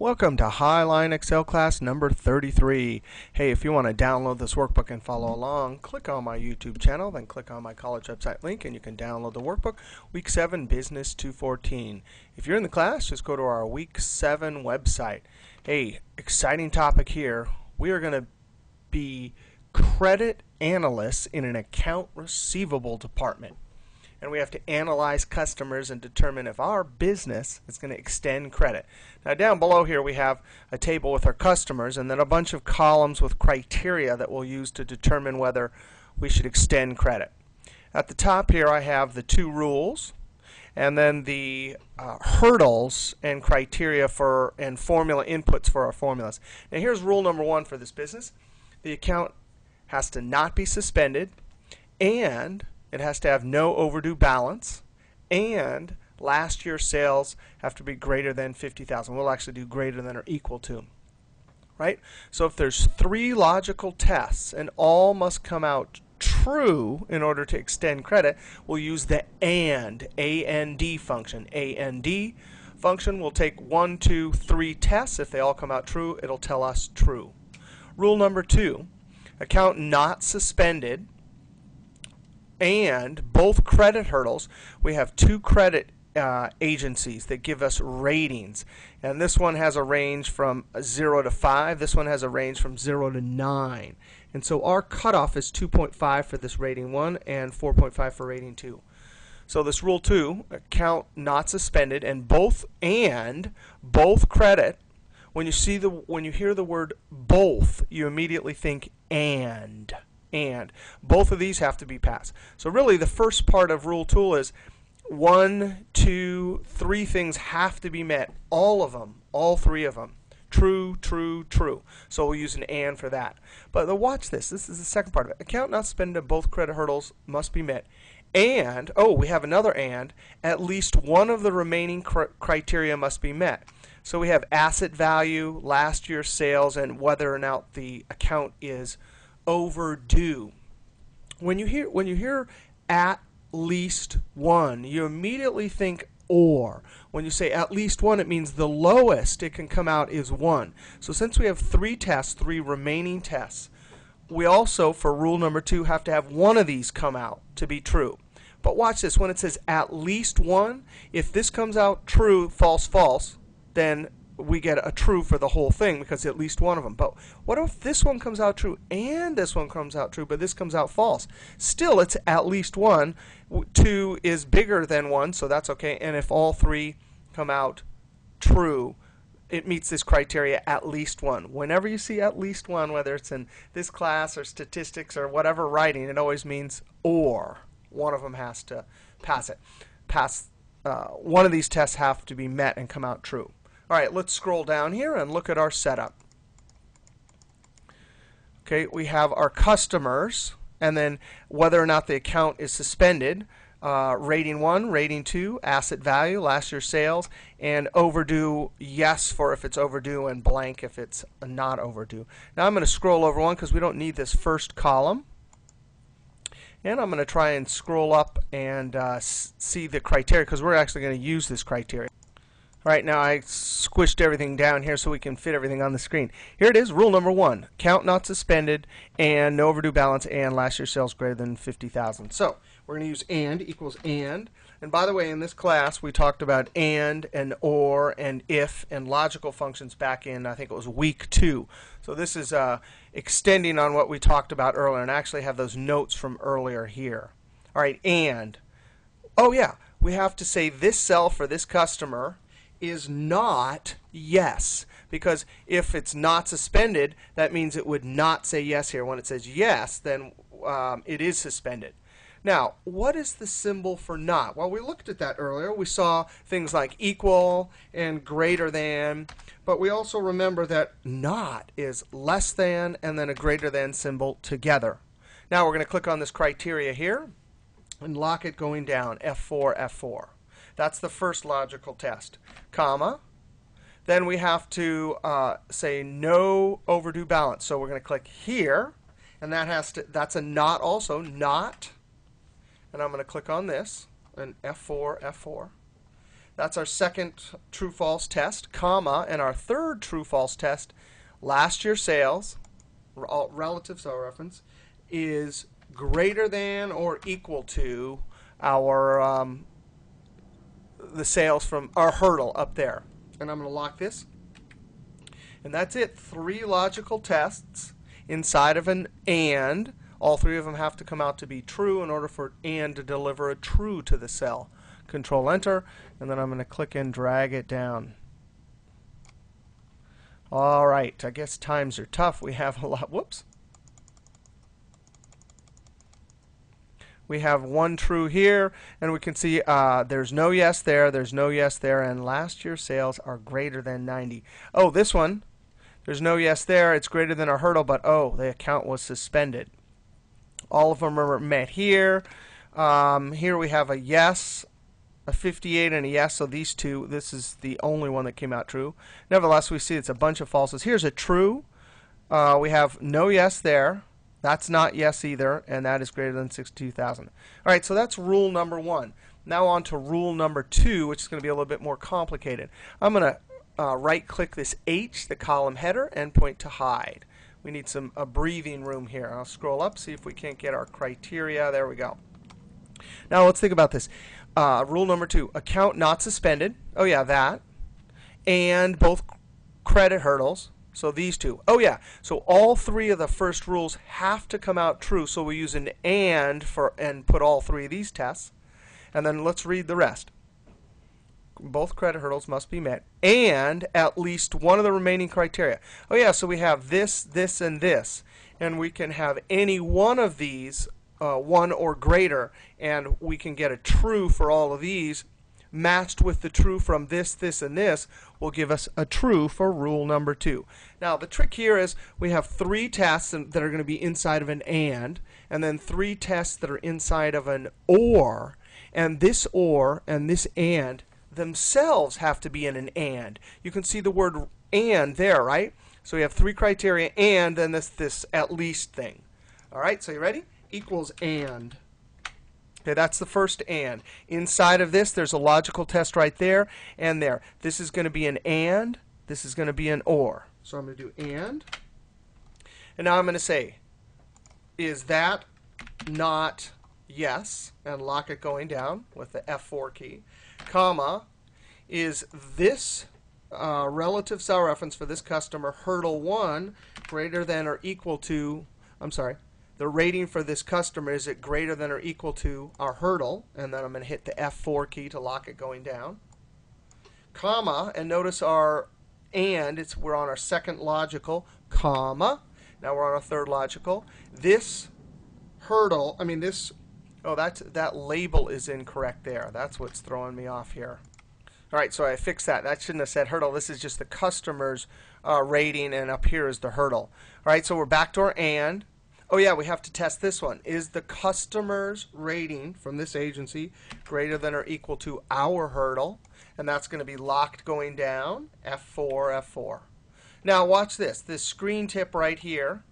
Welcome to Highline Excel class number 33. Hey, if you want to download this workbook and follow along, click on my YouTube channel, then click on my college website link, and you can download the workbook, Week 7 Business 214. If you're in the class, just go to our Week 7 website. Hey, exciting topic here. We are going to be credit analysts in an account receivable department. And we have to analyze customers and determine if our business is going to extend credit. Now down below here we have a table with our customers and then a bunch of columns with criteria that we'll use to determine whether we should extend credit. At the top here I have the two rules and then the hurdles and criteria for and formula inputs for our formulas. Now here's rule number 1 for this business. The account has to not be suspended, and it has to have no overdue balance, and last year's sales have to be greater than 50,000. We'll actually do greater than or equal to, right? So if there's 3 logical tests and all must come out true in order to extend credit, we'll use the A&D function. A&D function will take 1, 2, 3 tests. If they all come out true, it'll tell us true. Rule number 2, account not suspended, and both credit hurdles, we have 2 credit agencies that give us ratings. And this one has a range from 0 to 5. This one has a range from 0 to 9. And so our cutoff is 2.5 for this rating 1 and 4.5 for rating 2. So this rule 2, account not suspended, and both credit, when you hear the word both, you immediately think and both of these have to be passed. So really the first part of rule 2 is 1, 2, 3 things have to be met. All of them, all 3 of them. True, true, true. So we'll use an and for that. But watch this. This is the second part of it. Account not suspended, both credit hurdles must be met. And, we have another and, at least one of the remaining criteria must be met. So we have asset value, last year's sales, and whether or not the account is overdue. When you hear at least one, you immediately think or. When you say at least one, it means the lowest it can come out is 1. So since we have 3 tests, 3 remaining tests, we also, for rule number 2, have to have one of these come out to be true. But watch this. When it says at least one, if this comes out true, false, false, then we get a true for the whole thing because at least one of them. But what if this one comes out true and this one comes out true, but this comes out false? Still, it's at least 1. 2 is bigger than 1, so that's okay. And if all 3 come out true, it meets this criteria, at least 1. Whenever you see at least 1, whether it's in this class or statistics or whatever writing, it always means or. One of them has to pass it. One of these tests have to be met and come out true. All right, let's scroll down here and look at our setup. Okay, we have our customers, and then whether or not the account is suspended, rating 1, rating 2, asset value, last year's sales, and overdue, yes for if it's overdue, and blank if it's not overdue. Now I'm going to scroll over one because we don't need this first column. And I'm going to try and scroll up and see the criteria because we're actually going to use this criteria. All right, now I squished everything down here so we can fit everything on the screen. Here it is, rule number 1, account not suspended and no overdue balance and last year's sales greater than 50,000. So we're going to use and equals and. And by the way, in this class we talked about and or and if and logical functions back in, I think it was week 2. So this is extending on what we talked about earlier, and I actually have those notes from earlier here. All right, and, we have to say this cell for this customer is not yes, because if it's not suspended, that means it would not say yes here. When it says yes, then it is suspended. Now, what is the symbol for not? Well, we looked at that earlier. We saw things like equal and greater than, but we also remember that not is less than and then a greater than symbol together. Now we're going to click on this criteria here and lock it going down, F4, F4. That's the first logical test, comma. Then we have to say no overdue balance. So we're going to click here, and that's a not also, not. And I'm going to click on this, and F4, F4. That's our second true-false test, comma, and our third true-false test, last year's sales, relative cell reference, is greater than or equal to our the sales from our hurdle up there. And I'm going to lock this. And that's it. 3 logical tests inside of an AND. All 3 of them have to come out to be true in order for AND to deliver a true to the cell. Control Enter, and then I'm going to click and drag it down. All right, I guess times are tough. We have a lot. Whoops. We have 1 true here, and we can see there's no yes there, there's no yes there, and last year's sales are greater than 90. Oh, this one, there's no yes there, it's greater than our hurdle, but oh, the account was suspended. All of them are met here. Here we have a yes, a 58, and a yes, so these 2, this is the only one that came out true. Nevertheless, we see it's a bunch of falses. Here's a true. We have no yes there. That's not yes either, and that is greater than 62,000. All right, so that's rule number 1. Now on to rule number 2, which is going to be a little bit more complicated. I'm going to right-click this H, the column header, and point to hide. We need a breathing room here. I'll scroll up, see if we can't get our criteria. There we go. Now let's think about this. Rule number 2, account not suspended. Oh yeah, that. And both credit hurdles. So these 2. Oh yeah, so all 3 of the first rules have to come out true. So we use an and put all 3 of these tests. And then let's read the rest. Both credit hurdles must be met, and at least one of the remaining criteria. Oh yeah, so we have this, this, and this. And we can have any one of these, 1 or greater, and we can get a true for all of these. Matched with the true from this, this, and this will give us a true for rule number 2. Now the trick here is we have 3 tests that are going to be inside of an and then 3 tests that are inside of an or, and this or and this and themselves have to be in an and. You can see the word and there, right? So we have 3 criteria and then this at least thing. All right, so you ready? Equals and. Okay, that's the first and. Inside of this, there's a logical test right there and there. This is going to be an and. This is going to be an or. So I'm going to do and. And now I'm going to say, is that not yes? And lock it going down with the F4 key. Comma, is this relative cell reference for this customer, hurdle 1, greater than or equal to, the rating for this customer, is it greater than or equal to our hurdle? And then I'm going to hit the F4 key to lock it going down. Comma, and notice our and, we're on our second logical, comma. Now we're on our third logical. This hurdle, that label is incorrect there. That's what's throwing me off here. All right, so I fixed that. That shouldn't have said hurdle. This is just the customer's rating, and up here is the hurdle. All right, so we're back to our and. Oh yeah, we have to test this one. Is the customer's rating from this agency greater than or equal to our hurdle? And that's going to be locked going down, F4, F4. Now watch this. This screen tip right here,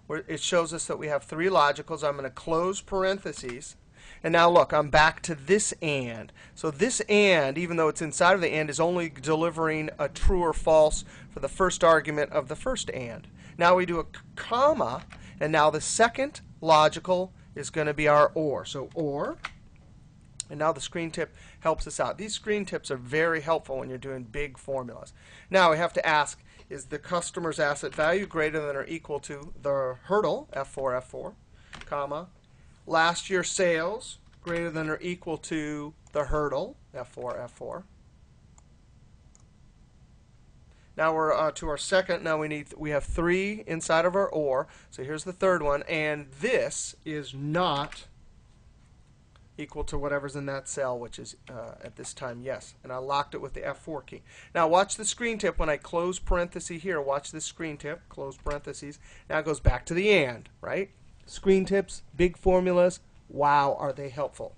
where it shows us that we have 3 logicals. I'm going to close parentheses. And now look, I'm back to this and. So this and, even though it's inside of the and, is only delivering a true or false for the first argument of the first and. Now we do a comma. And now the second logical is going to be our or. So or. And now the screen tip helps us out. These screen tips are very helpful when you're doing big formulas. Now we have to ask, is the customer's asset value greater than or equal to the hurdle, F4, F4, comma, last year's sales greater than or equal to the hurdle, F4, F4. Now we're to our second. Now we have 3 inside of our or. So here's the third one, and this is not equal to whatever's in that cell, which is at this time yes. And I locked it with the F4 key. Now watch the screen tip when I close parenthesis here. Watch this screen tip, close parentheses. Now it goes back to the and, right? Screen tips, big formulas. Wow, are they helpful?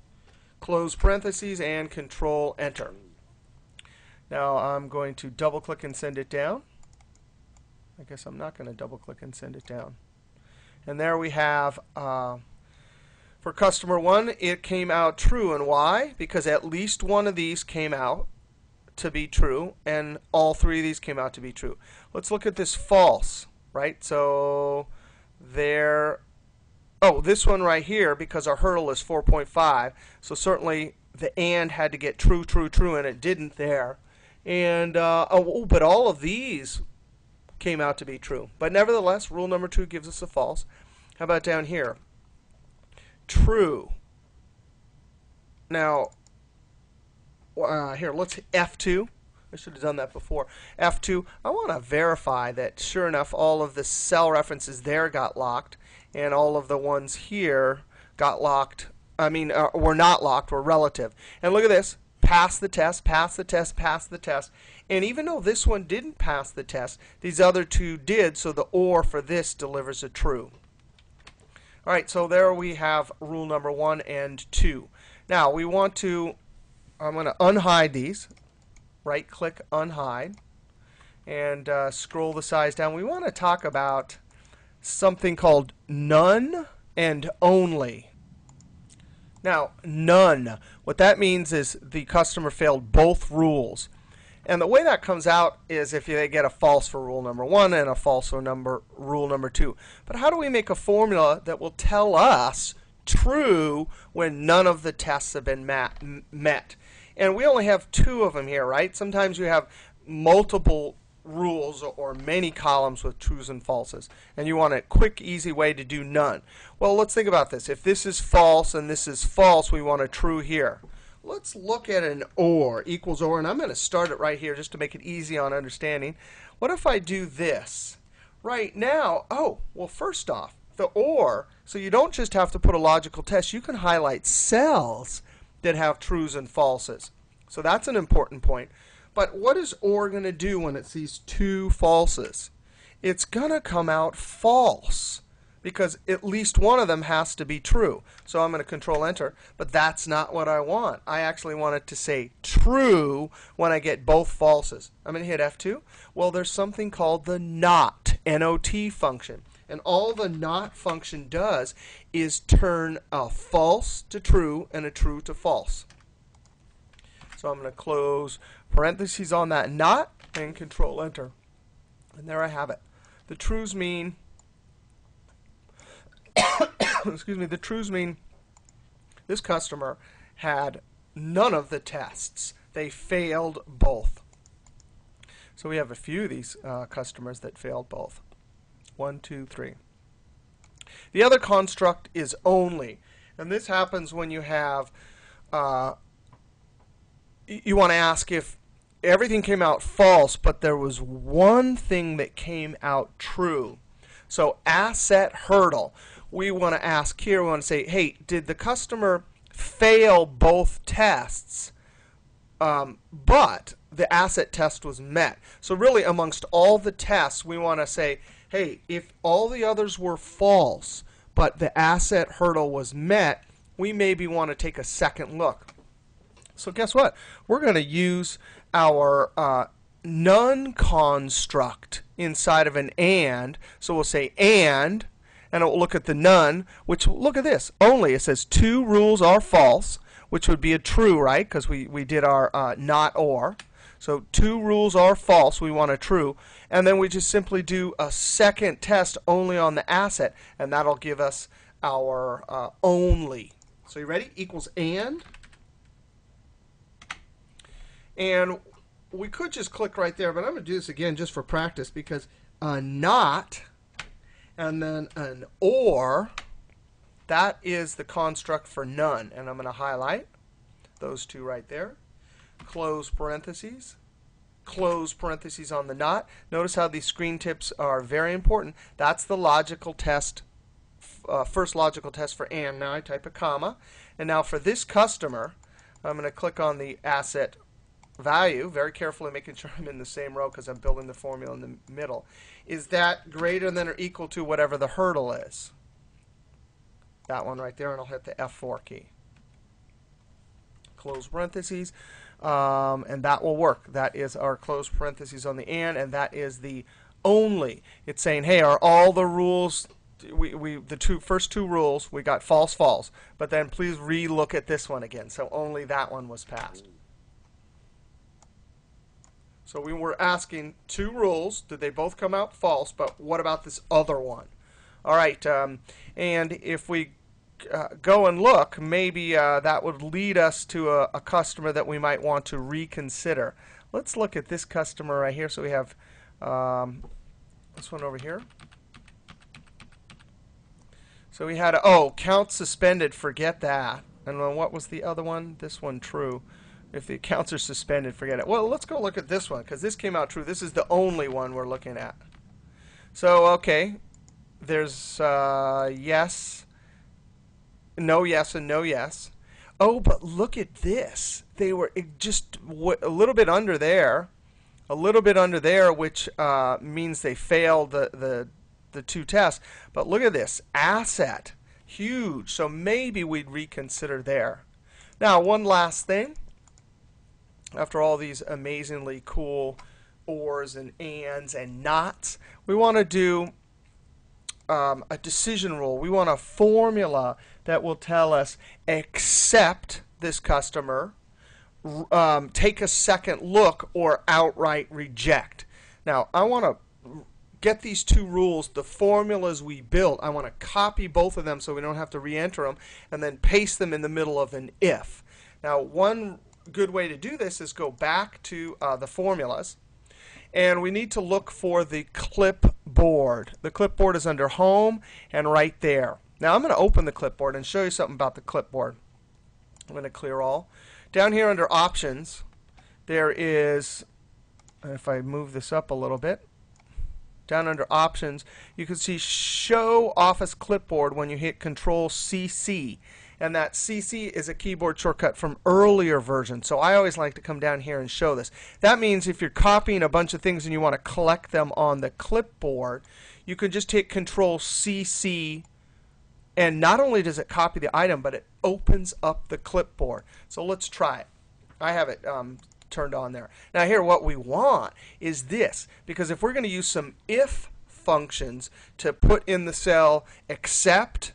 Close parentheses and Control Enter. Now I'm going to double click and send it down. I guess I'm not going to double click and send it down. And there we have, for customer 1, it came out true. And why? Because at least one of these came out to be true, and all three of these came out to be true. Let's look at this false, right? So there, oh, this one right here, because our hurdle is 4.5, so certainly the and had to get true, true, true, and it didn't there. And oh, but all of these came out to be true. But nevertheless, rule number 2 gives us a false. How about down here? True. Now, here, let's F2. I should have done that before. F2, I want to verify that, sure enough, all of the cell references there got locked, and all of the ones here got locked. I mean, were not locked, were relative. And look at this. Pass the test, pass the test, pass the test. And even though this one didn't pass the test, these other two did, so the OR for this delivers a true. All right, so there we have rule number 1 and 2. Now, we want to, I'm going to unhide these. Right-click, unhide, and scroll the size down. We want to talk about something called none and only. Now, none. What that means is the customer failed both rules. And the way that comes out is if they get a false for rule number 1 and a false for rule number 2. But how do we make a formula that will tell us true when none of the tests have been met? And we only have 2 of them here, right? Sometimes you have multiple rules or many columns with trues and falses. And you want a quick, easy way to do none. Well, let's think about this. If this is false and this is false, we want a true here. Let's look at an OR, equals OR. And I'm going to start it right here just to make it easy on understanding. What if I do this? Right now, oh, well, first off, the OR, so you don't just have to put a logical test. You can highlight cells that have trues and falses. So that's an important point. But what is OR going to do when it sees 2 falses? It's going to come out false because at least one of them has to be true. So I'm going to Control Enter. But that's not what I want. I actually want it to say true when I get both falses. I'm going to hit F2. Well, there's something called the NOT, N-O-T function. And all the NOT function does is turn a false to true and a true to false. So I'm going to close parentheses on that NOT and Control Enter. And there I have it. The trues mean, excuse me, the trues mean this customer had none of the tests. They failed both. So we have a few of these customers that failed both. 1, 2, 3. The other construct is only. And this happens when you have, you want to ask if everything came out false, but there was one thing that came out true. So asset hurdle. We want to ask here, we want to say, hey, did the customer fail both tests, but the asset test was met? So really, amongst all the tests, we want to say, hey, if all the others were false, but the asset hurdle was met, we maybe want to take a second look. So guess what? We're going to use our none construct inside of an and. So we'll say and it will look at the none, which, look at this, only. It says 2 rules are false, which would be a true, right? Because we did our not or. So 2 rules are false. We want a true. And then we just simply do a second test only on the asset. And that'll give us our only. So you ready? Equals and. And we could just click right there. But I'm going to do this again just for practice. Because a not and then an or, that is the construct for none. And I'm going to highlight those 2 right there. Close parentheses. Close parentheses on the not. Notice how these screen tips are very important. That's the logical test, first logical test for and. Now I type a comma. And now for this customer, I'm going to click on the asset value, very carefully making sure I'm in the same row because I'm building the formula in the middle. Is that greater than or equal to whatever the hurdle is? That one right there, and I'll hit the F4 key. Close parentheses. And that will work. That is our close parentheses on the and that is the only. It's saying, hey, are all the rules, the first 2 rules, we got false, false. But then please re-look at this one again. So only that one was passed. So we were asking two rules. Did they both come out false? But what about this other one? All right. And if we go and look, maybe that would lead us to a customer that we might want to reconsider. Let's look at this customer right here. So we have this one over here. So we had, account suspended, forget that. And then what was the other one? This one, true. If the accounts are suspended, forget it. Well, let's go look at this one, because this came out true. This is the only one we're looking at. So, okay, there's yes, no yes, and no yes. Oh, but look at this. They were just a little bit under there. A little bit under there, which means they failed the two tests. But look at this. Asset. Huge. So maybe we'd reconsider there. Now, one last thing. After all these amazingly cool ors and ands and nots, we want to do a decision rule. We want a formula that will tell us accept this customer, take a second look, or outright reject. Now, I want to get these two rules, the formulas we built. I want to copy both of them so we don't have to re-enter them, and then paste them in the middle of an if. Now, one good way to do this is go back to the formulas, and we need to look for the clipboard. The clipboard is under Home and right there. Now I'm going to open the clipboard and show you something about the clipboard. I'm going to clear all. Down here under Options, there is, if I move this up a little bit, down under Options, you can see Show Office Clipboard when you hit Control-CC. And that CC is a keyboard shortcut from earlier versions. So I always like to come down here and show this. That means if you're copying a bunch of things and you want to collect them on the clipboard, you can just hit Control-CC. And not only does it copy the item, but it opens up the clipboard. So let's try it. I have it turned on there. Now here, what we want is this. Because if we're going to use some if functions to put in the cell accept,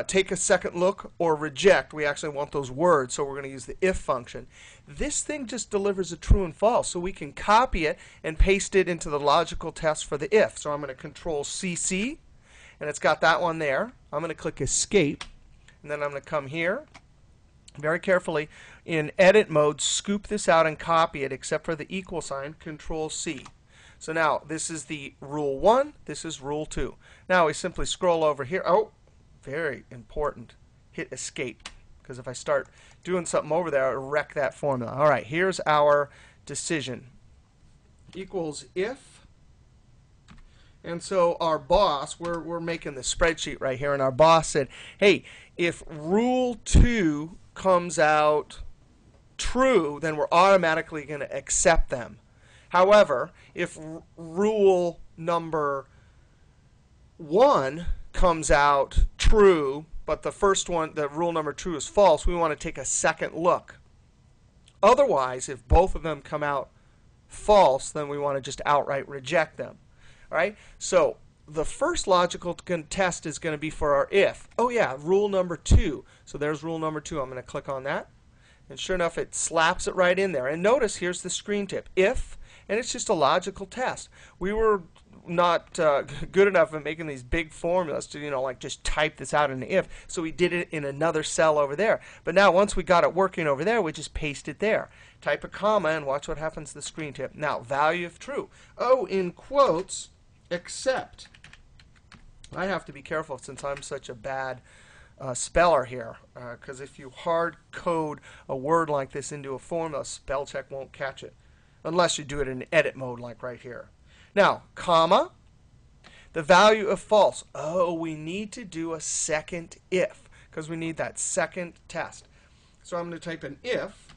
take a second look, or reject, we actually want those words, so we're going to use the if function. This thing just delivers a true and false, so we can copy it and paste it into the logical test for the if. So I'm going to Control-CC, and it's got that one there. I'm going to click Escape, and then I'm going to come here. Very carefully, in edit mode, scoop this out and copy it, except for the equal sign, Control-C. So now, this is the Rule 1, this is Rule 2. Now we simply scroll over here. Oh, very important. Hit Escape, because if I start doing something over there, it'll wreck that formula. All right, here's our decision. Equals if. And so our boss, we're making the spreadsheet right here, and our boss said, hey, if Rule 2 comes out true, then we're automatically going to accept them. However, if rule number 1 comes out true, but the first one, the rule number 2 is false, we want to take a second look. Otherwise, if both of them come out false, then we want to just outright reject them. All right? So the first logical test is going to be for our if. Oh yeah, rule number 2. So there's rule number 2. I'm going to click on that. And sure enough, it slaps it right in there. And notice here's the screen tip. If, and it's just a logical test. We were not good enough at making these big formulas to, like just type this out in the if. So we did it in another cell over there. But now once we got it working over there, we just paste it there. Type a comma and watch what happens to the screen tip. Now, value if true. Oh, in quotes, except. I have to be careful since I'm such a bad speller here, because if you hard code a word like this into a formula, spell check won't catch it, unless you do it in edit mode like right here. Now, comma, the value of false. Oh, we need to do a second if, because we need that second test. So I'm going to type an if,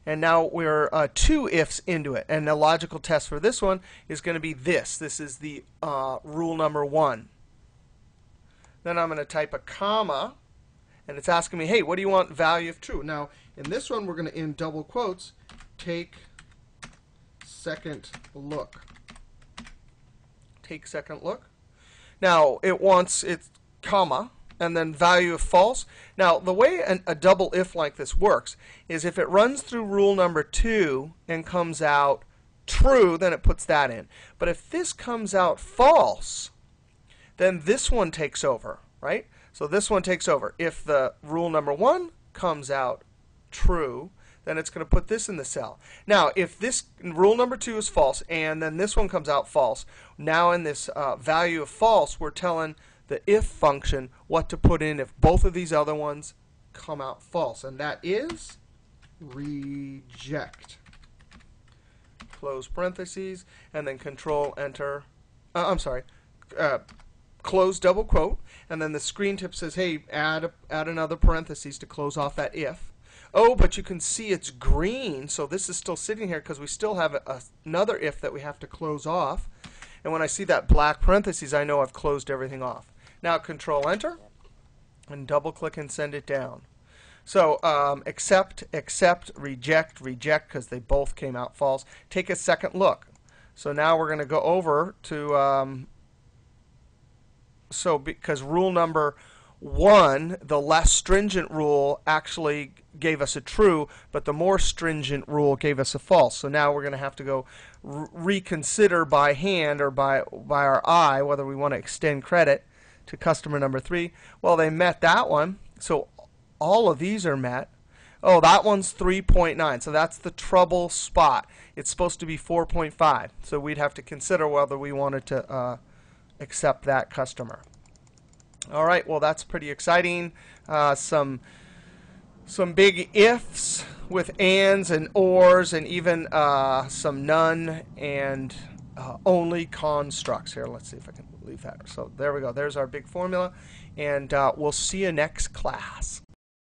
and now we're 2 ifs into it. And the logical test for this one is going to be this. This is the rule number 1. Then I'm going to type a comma, and it's asking me, hey, what do you want value if true? Now, in this one, we're going to, in double quotes, take second look. Take second look. Now, it wants its comma, and then value of false. Now, the way a double if like this works is if it runs through rule number 2 and comes out true, then it puts that in. But if this comes out false, then this one takes over, right? So this one takes over. If the rule number 1 comes out true, then it's going to put this in the cell. Now, if this rule number 2 is false, and then this one comes out false, now in this value of false, we're telling the if function what to put in if both of these other ones come out false. And that is reject. Close parentheses, and then control enter. Close double quote, and then the screen tip says, hey, add another parentheses to close off that if. Oh, but you can see it's green, so this is still sitting here because we still have another if that we have to close off. And when I see that black parentheses, I know I've closed everything off. Now control enter, and double click and send it down. So accept, accept, reject, reject, because they both came out false. Take a second look. So now we're going to go over to, because rule number 1, the less stringent rule, actually gave us a true, but the more stringent rule gave us a false. So now we're going to have to go reconsider by hand or by our eye whether we want to extend credit to customer number 3. Well, they met that one, so all of these are met. Oh, that one's 3.9, so that's the trouble spot. It's supposed to be 4.5, so we'd have to consider whether we wanted to accept that customer. All right, well, that's pretty exciting. Some big ifs with ands and ors, and even some none and only constructs. Here, let's see if I can leave that. So there we go. There's our big formula, and we'll see you next class.